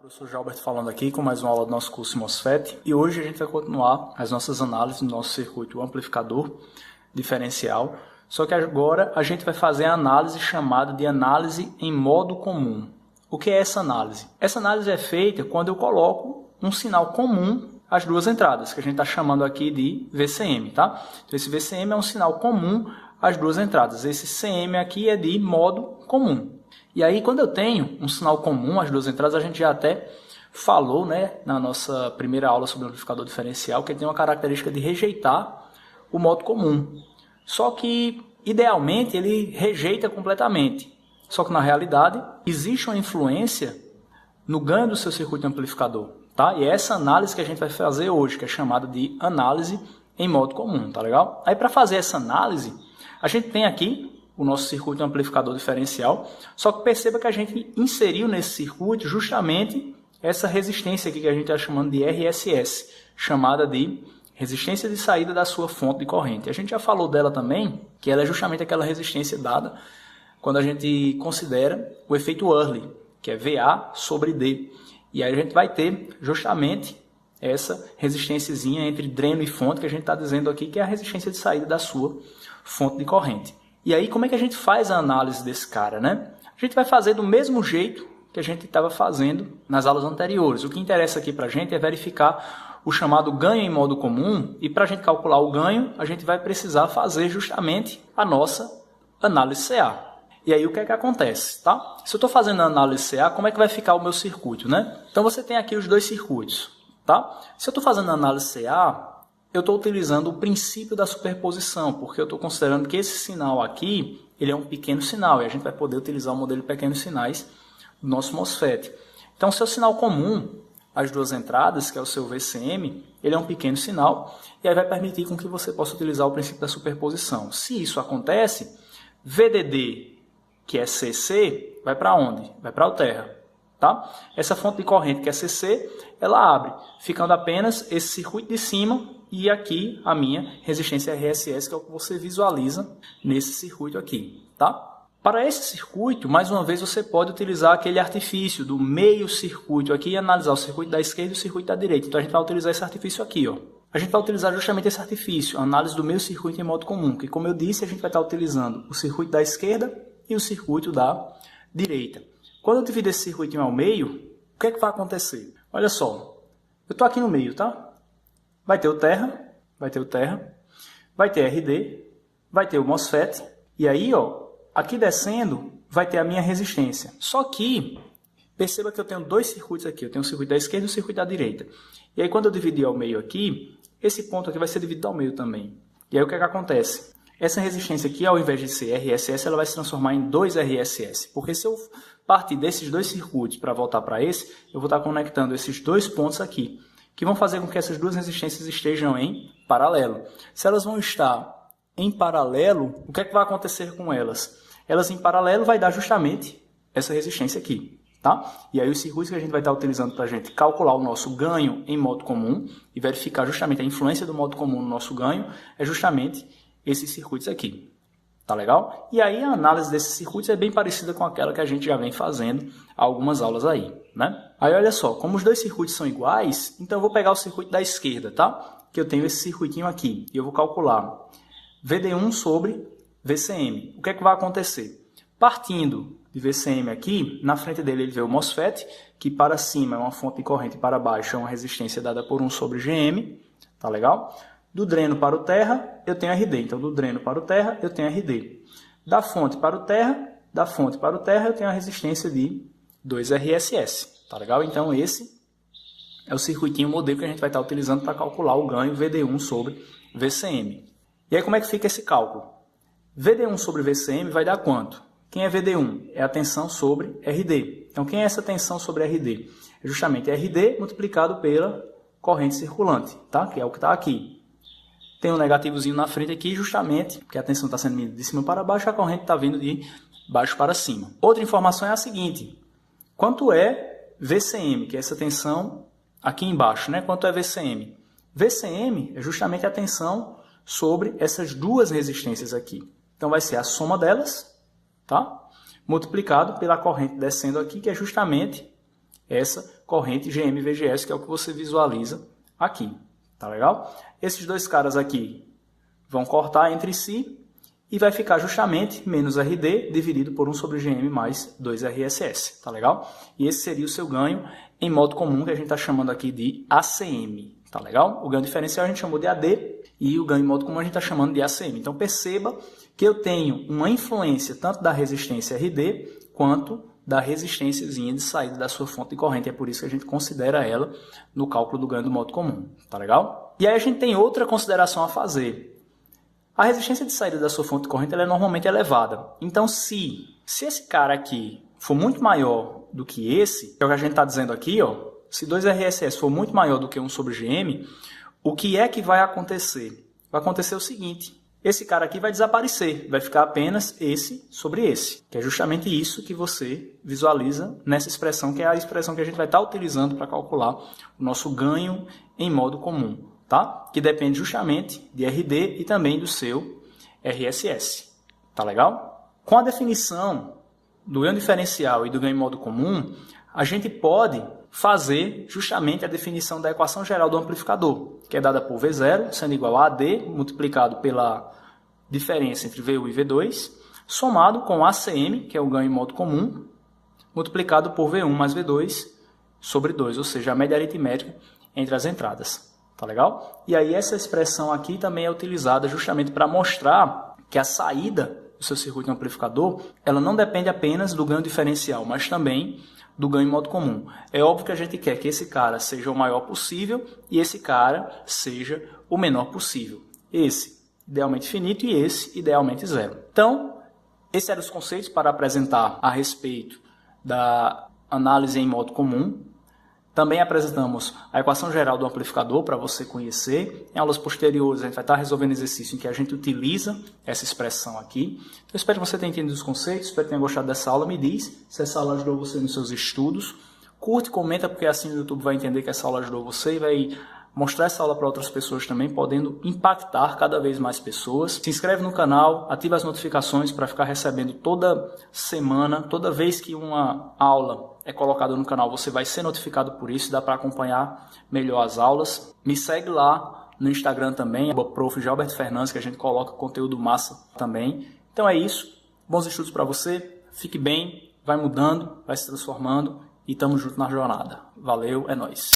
Professor Jalberto falando aqui com mais uma aula do nosso curso MOSFET e hoje a gente vai continuar as nossas análises do nosso circuito amplificador diferencial, só que agora a gente vai fazer a análise chamada de análise em modo comum. O que é essa análise? Essa análise é feita quando eu coloco um sinal comum às duas entradas, que a gente está chamando aqui de VCM, tá? Então esse VCM é um sinal comum às duas entradas, esse CM aqui é de modo comum. E aí, quando eu tenho um sinal comum às duas entradas, a gente já até falou, né, na nossa primeira aula sobre o amplificador diferencial, que ele tem uma característica de rejeitar o modo comum. Só que, idealmente, ele rejeita completamente. Só que, na realidade, existe uma influência no ganho do seu circuito amplificador. Tá? E é essa análise que a gente vai fazer hoje, que é chamada de análise em modo comum. Tá legal? Aí, para fazer essa análise, a gente tem aqui o nosso circuito amplificador diferencial, só que perceba que a gente inseriu nesse circuito justamente essa resistência aqui que a gente está chamando de RSS, chamada de resistência de saída da sua fonte de corrente. A gente já falou dela também, que ela é justamente aquela resistência dada quando a gente considera o efeito Early, que é VA sobre D. E aí a gente vai ter justamente essa resistênciazinha entre dreno e fonte, que a gente está dizendo aqui que é a resistência de saída da sua fonte de corrente. E aí, como é que a gente faz a análise desse cara, né? A gente vai fazer do mesmo jeito que a gente estava fazendo nas aulas anteriores. O que interessa aqui para a gente é verificar o chamado ganho em modo comum, e para a gente calcular o ganho, a gente vai precisar fazer justamente a nossa análise CA. E aí, o que é que acontece, tá? Se eu estou fazendo a análise CA, como é que vai ficar o meu circuito, né? Então, você tem aqui os dois circuitos, tá? Se eu estou fazendo a análise CA, eu estou utilizando o princípio da superposição, porque eu estou considerando que esse sinal aqui, ele é um pequeno sinal, e a gente vai poder utilizar o modelo de pequenos sinais do nosso MOSFET. Então, o seu sinal comum, as duas entradas, que é o seu VCM, ele é um pequeno sinal, e aí vai permitir com que você possa utilizar o princípio da superposição. Se isso acontece, VDD, que é CC, vai para onde? Vai para a terra. Tá? Essa fonte de corrente, que é CC, ela abre, ficando apenas esse circuito de cima, e aqui a minha resistência RSS, que é o que você visualiza nesse circuito aqui. Tá? Para esse circuito, mais uma vez, você pode utilizar aquele artifício do meio circuito aqui e analisar o circuito da esquerda e o circuito da direita. Então a gente vai utilizar esse artifício aqui. Ó. A gente vai utilizar justamente esse artifício, a análise do meio circuito em modo comum, que como eu disse, a gente vai estar utilizando o circuito da esquerda e o circuito da direita. Quando eu dividir esse circuitinho ao meio, o que é que vai acontecer? Olha só, eu estou aqui no meio, tá? Vai ter o terra, vai ter RD, vai ter o MOSFET, e aí, ó, aqui descendo, vai ter a minha resistência. Só que, perceba que eu tenho dois circuitos aqui, eu tenho o circuito da esquerda e o circuito da direita. E aí, quando eu dividir ao meio aqui, esse ponto aqui vai ser dividido ao meio também. E aí, o que é que acontece? Essa resistência aqui, ao invés de ser RSS, ela vai se transformar em 2RSS, porque se eu partir desses dois circuitos para voltar para esse, eu vou estar conectando esses dois pontos aqui, que vão fazer com que essas duas resistências estejam em paralelo. Se elas vão estar em paralelo, o que é que vai acontecer com elas? Elas em paralelo vai dar justamente essa resistência aqui. Tá? E aí os circuitos que a gente vai estar utilizando para a gente calcular o nosso ganho em modo comum e verificar justamente a influência do modo comum no nosso ganho é justamente esses circuitos aqui. Tá legal? E aí a análise desses circuitos é bem parecida com aquela que a gente já vem fazendo há algumas aulas aí, né? Aí olha só, como os dois circuitos são iguais, então eu vou pegar o circuito da esquerda, tá? Que eu tenho esse circuitinho aqui, e eu vou calcular VD1 sobre VCM. O que é que vai acontecer? Partindo de VCM aqui, na frente dele ele vê o MOSFET, que para cima é uma fonte de corrente e para baixo é uma resistência dada por 1 sobre GM, tá legal? Do dreno para o terra, eu tenho RD. Então, do dreno para o terra, eu tenho RD. Da fonte para o terra, eu tenho a resistência de 2RSS. Tá legal? Então, esse é o circuitinho modelo que a gente vai estar utilizando para calcular o ganho VD1 sobre VCM. E aí, como é que fica esse cálculo? VD1 sobre VCM vai dar quanto? Quem é VD1? É a tensão sobre RD. Então, quem é essa tensão sobre RD? É justamente RD multiplicado pela corrente circulante, tá? Que é o que está aqui. Tem um negativozinho na frente aqui, justamente porque a tensão está sendo medida de cima para baixo, a corrente está vindo de baixo para cima. Outra informação é a seguinte: quanto é VCM, que é essa tensão aqui embaixo, né? Quanto é VCM? VCM é justamente a tensão sobre essas duas resistências aqui. Então vai ser a soma delas, tá? Multiplicado pela corrente descendo aqui, que é justamente essa corrente GM-VGS, que é o que você visualiza aqui, tá legal? Esses dois caras aqui vão cortar entre si e vai ficar justamente menos RD dividido por 1 sobre GM mais 2RSS, tá legal? E esse seria o seu ganho em modo comum, que a gente está chamando aqui de ACM, tá legal? O ganho diferencial a gente chamou de AD e o ganho em modo comum a gente está chamando de ACM. Então perceba que eu tenho uma influência tanto da resistência RD quanto da resistênciazinha de saída da sua fonte de corrente. É por isso que a gente considera ela no cálculo do ganho do modo comum, tá legal? E aí a gente tem outra consideração a fazer. A resistência de saída da sua fonte de corrente ela é normalmente elevada. Então, se esse cara aqui for muito maior do que esse, que é o que a gente está dizendo aqui, ó, se 2RSS for muito maior do que 1 sobre GM, o que é que vai acontecer? Vai acontecer o seguinte, esse cara aqui vai desaparecer, vai ficar apenas esse sobre esse, que é justamente isso que você visualiza nessa expressão, que é a expressão que a gente vai estar utilizando para calcular o nosso ganho em modo comum, tá? Que depende justamente de RD e também do seu RSS, tá legal? Com a definição do ganho diferencial e do ganho em modo comum, a gente pode fazer justamente a definição da equação geral do amplificador, que é dada por V0, sendo igual a AD, multiplicado pela diferença entre V1 e V2, somado com ACM, que é o ganho em modo comum, multiplicado por V1 mais V2 sobre 2, ou seja, a média aritmética entre as entradas. Tá legal? E aí essa expressão aqui também é utilizada justamente para mostrar que a saída do seu circuito amplificador, ela não depende apenas do ganho diferencial, mas também do ganho em modo comum. É óbvio que a gente quer que esse cara seja o maior possível e esse cara seja o menor possível. Esse idealmente finito e esse idealmente zero. Então, esses eram os conceitos para apresentar a respeito da análise em modo comum. Também apresentamos a equação geral do amplificador para você conhecer. Em aulas posteriores a gente vai estar resolvendo exercício em que a gente utiliza essa expressão aqui. Então, eu espero que você tenha entendido os conceitos, espero que tenha gostado dessa aula. Me diz se essa aula ajudou você nos seus estudos. Curte, comenta, porque assim o YouTube vai entender que essa aula ajudou você e vai mostrar essa aula para outras pessoas também, podendo impactar cada vez mais pessoas. Se inscreve no canal, ativa as notificações para ficar recebendo toda semana, toda vez que uma aula é colocada no canal, você vai ser notificado por isso, dá para acompanhar melhor as aulas. Me segue lá no Instagram também, o Prof. Gilberto Fernandes, que a gente coloca conteúdo massa também. Então é isso, bons estudos para você, fique bem, vai mudando, vai se transformando e tamo junto na jornada. Valeu, é nóis!